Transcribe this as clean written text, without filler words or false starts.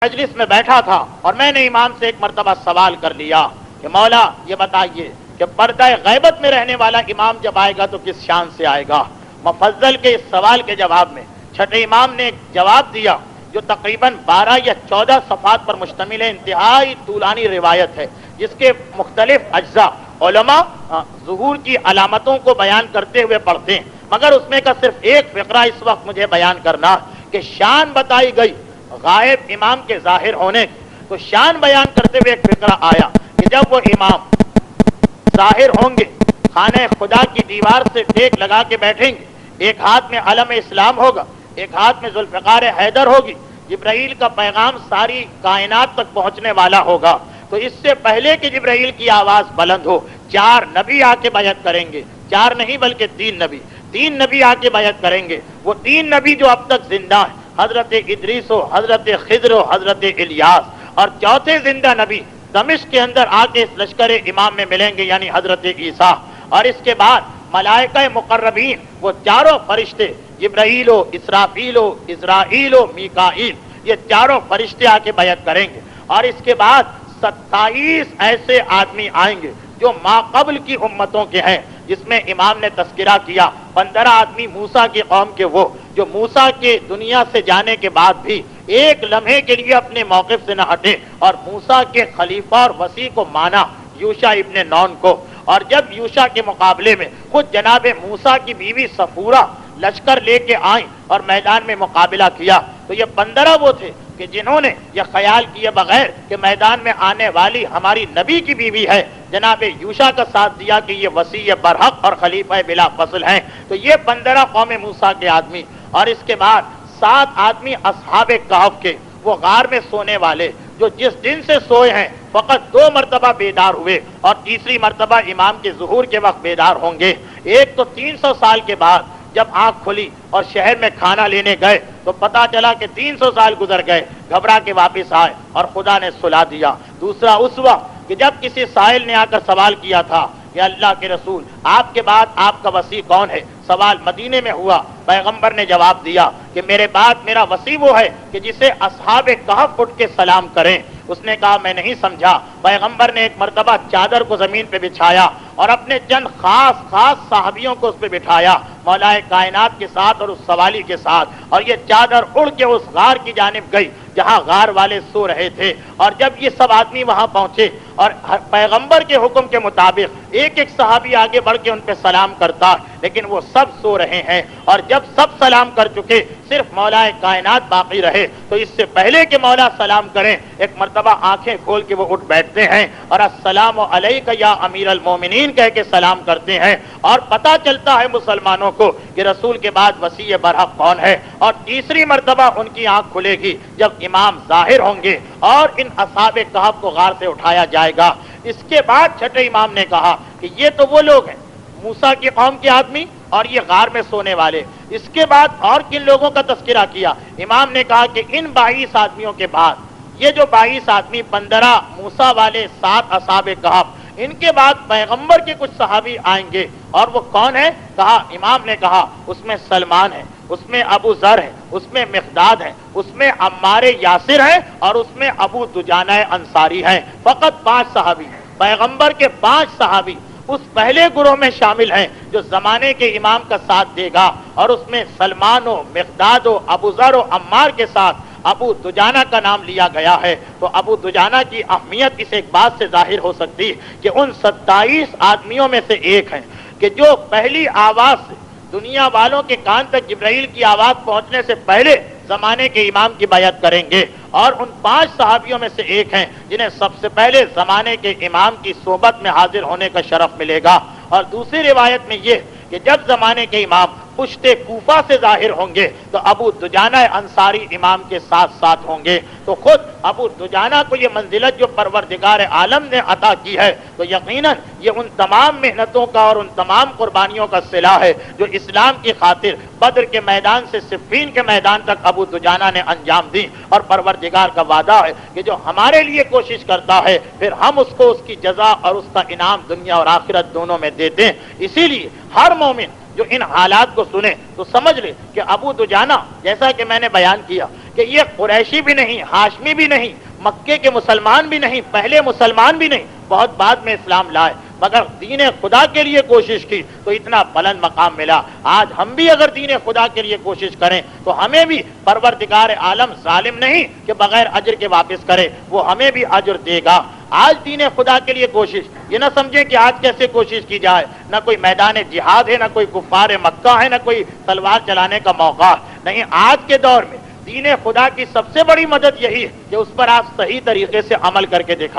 مجلس میں بیٹھا تھا اور میں نے امام سے ایک مرتبہ سوال کر لیا کہ مولا یہ بتائیے کہ پردہ غیبت میں رہنے والا امام جب آئے گا تو کس شان سے آئے گا؟ مفضل کے اس سوال کے جواب میں چھٹے امام نے ایک جواب دیا جو تقریباً 12 یا 14 صفحات پر مشتمل ہے، انتہائی طولانی روایت ہے جس کے مختلف اجزاء علماء ظہور کی علامتوں کو بیان کرتے ہوئے پڑھتے ہیں، مگر اس میں کا صرف ایک فقرہ اس وقت مجھے بیان کرنا کہ شان بتائی گئی غائب امام کے ظاہر ہونے کی، تو شان بیان کرتے ہوئے ایک فقرہ آیا کہ جب وہ امام ظاہر ہوں گے خانہ خدا کی دیوار سے ٹیک لگا کے بیٹھیں گے، ایک ہاتھ میں علم اسلام ہوگا، ایک ہاتھ میں ذوالفقار حیدر ہوگی، جبرائیل کا پیغام ساری کائنات تک پہنچنے والا ہوگا، تو اس سے پہلے کہ جبرائیل کی آواز بلند ہو 4 نبی آ کے بیعت کریں گے، 4 نہیں بلکہ 3 نبی آ کے بیعت کریں گے۔ وہ 3 نبی جو اب تک زندہ ہیں، حضرت ادریس و حضرت خضر و حضرت الیاس، اور چوتھے زندہ نبی دمشق کے اندر آ کے اس لشکر امام میں ملیں گے، یعنی حضرت عیسیٰ، اور اس کے بعد ملائکہ مقربین وہ 4 فرشتے جبرائیل و اسرافیل و عزرائیل و میکائیل، یہ 4 فرشتے آ کے بیعت کریں گے، اور اس کے بعد 27 ایسے آدمی آئیں گے جو ما قبل کی امتوں کے ہیں، جس میں امام نے تذکرہ کیا 15 آدمی موسیٰ کی قوم کے، وہ جو موسیٰ کے دنیا سے جانے کے بعد بھی ایک لمحے کے لیے اپنے موقف سے نہ ہٹے اور موسیٰ کے خلیفہ اور وسیع کو مانا، یوشع ابن نون کو، اور جب یوشع کے مقابلے میں خود جناب موسیٰ کی بیوی صفورہ لشکر لے کے آئیں اور میدان میں مقابلہ کیا، تو یہ 15 وہ تھے کہ جنہوں نے یہ خیال کیے بغیر کہ میدان میں آنے والی ہماری نبی کی بیوی ہے، جناب یوشع کا ساتھ دیا کہ یہ وسیع برحق اور خلیفہ بلا فصل ہیں، تو یہ 15 قوم موسیٰ کے آدمی، اور اس کے بعد 7 آدمی اصحاب کہف کے، وہ غار میں سونے والے جو جس دن سے سوئے ہیں فقط 2 مرتبہ بیدار ہوئے اور تیسری مرتبہ امام کے ظہور کے وقت بیدار ہوں گے۔ ایک تو 300 سال کے بعد جب آنکھ کھلی اور شہر میں کھانا لینے گئے تو پتا چلا کہ 300 سال گزر گئے، گھبرا کے واپس آئے اور خدا نے سلا دیا۔ دوسرا اس وقت کہ جب کسی سائل نے آ کر سوال کیا تھا کہ اللہ کے رسول آپ کے بعد آپ کا وصی کون ہے؟ سوال مدینے میں ہوا، پیغمبر نے جواب دیا کہ میرے بعد میرا وصی وہ ہے کہ جسے اصحاب کہف اٹھ کے سلام کریں۔ اس نے کہا میں نہیں سمجھا۔ پیغمبر نے ایک مرتبہ چادر کو زمین پہ بچھایا اور اپنے چند خاص صحابیوں کو اس پہ بٹھایا، مولا کائنات کے ساتھ اور اس سوالی کے ساتھ، اور یہ چادر اڑ کے اس غار کی جانب گئی جہاں غار والے سو رہے تھے، اور جب یہ سب آدمی وہاں پہنچے اور پیغمبر کے حکم کے مطابق ایک ایک صحابی آگے بڑھ کے ان پہ سلام کرتا، لیکن وہ سب سو رہے ہیں، اور جب سب سلام کر چکے صرف مولا کائنات باقی رہے، تو اس سے پہلے کہ مولا سلام کریں ایک مرتبہ آنکھیں کھول کے وہ اٹھ بیٹھتے ہیں اور السلام علیک یا امیر المومنین کہہ کے سلام کرتے ہیں، اور پتہ چلتا ہے مسلمانوں کو کہ رسول کے بعد وصی برحق کون ہے۔ اور تیسری مرتبہ ان کی آنکھ کھلے گی جب امام ظاہر ہوں گے اور ان اصحاب کہف کو غار سے اٹھایا جائے گا۔ اس کے بعد چھٹے امام نے کہا کہ یہ تو وہ لوگ ہیں موسیٰ کی قوم کے آدمی اور یہ غار میں سونے والے۔ اس کے بعد اور کن لوگوں کا تذکرہ کیا؟ امام نے کہا کہ ان 22 آدمیوں کے بعد یہ جو 22 آدمی 15 موسیٰ والے 7 اصحاب کہف، ان کے بعد پیغمبر کے کچھ صحابی آئیں گے، اور وہ کون ہے؟ کہا امام نے کہا اس میں سلمان ہے، اس میں ابو ذر ہے، اس میں مقداد ہے، اس میں عمار یاسر ہے، اور اس میں ابو دجانہ انصاری ہیں۔ فقط 5 صحابی، پیغمبر کے 5 صحابی اس پہلے گروہ میں شامل ہیں جو زمانے کے امام کا ساتھ دے گا، اور اس میں سلمان و مقداد و ابو ذر و عمار کے ساتھ ابو دجانہ کا نام لیا گیا ہے۔ تو ابو دجانہ کی اہمیت اس ایک بات سے ظاہر ہو سکتی کہ ان 27 آدمیوں میں سے ایک ہیں کہ جو پہلی آواز سے دنیا والوں کے کان تک جبرائیل کی آواز پہنچنے سے پہلے زمانے کے امام کی بیعت کریں گے، اور ان 5 صحابیوں میں سے ایک ہیں جنہیں سب سے پہلے زمانے کے امام کی صحبت میں حاضر ہونے کا شرف ملے گا۔ اور دوسری روایت میں یہ کہ جب زمانے کے امام پشت کوفہ سے ظاہر ہوں گے تو ابو دجانہ انصاری امام کے ساتھ ساتھ ہوں گے۔ تو خود ابو دجانہ کو یہ منزلت جو پروردگار عالم نے عطا کی ہے، تو یقیناً یہ ان تمام محنتوں کا اور ان تمام قربانیوں کا صلہ ہے جو اسلام کی خاطر بدر کے میدان سے صفین کے میدان تک ابو دجانہ نے انجام دی، اور پروردگار کا وعدہ ہے کہ جو ہمارے لیے کوشش کرتا ہے پھر ہم اس کو اس کی جزا اور اس کا انعام دنیا اور آخرت دونوں میں دیتے ہیں۔ اسی لیے ہر مومن جو ان حالات کو سنے تو سمجھ لے کہ ابو دجانہ، جیسا کہ میں نے بیان کیا کہ یہ قریشی بھی نہیں، ہاشمی بھی نہیں، مکے کے مسلمان بھی نہیں، پہلے مسلمان بھی نہیں، بہت بعد میں اسلام لائے، مگر دین خدا کے لیے کوشش کی تو اتنا بلند مقام ملا۔ آج ہم بھی اگر دین خدا کے لیے کوشش کریں تو ہمیں بھی پروردگار عالم ظالم نہیں کہ بغیر اجر کے واپس کرے، وہ ہمیں بھی اجر دے گا۔ آج دین خدا کے لیے کوشش، یہ نہ سمجھیں کہ آج کیسے کوشش کی جائے، نہ کوئی میدان جہاد ہے، نہ کوئی کفار مکہ ہے، نہ کوئی تلوار چلانے کا موقع، نہیں، آج کے دور میں دین خدا کی سب سے بڑی مدد یہی ہے کہ اس پر آپ صحیح طریقے سے عمل کر کے دکھا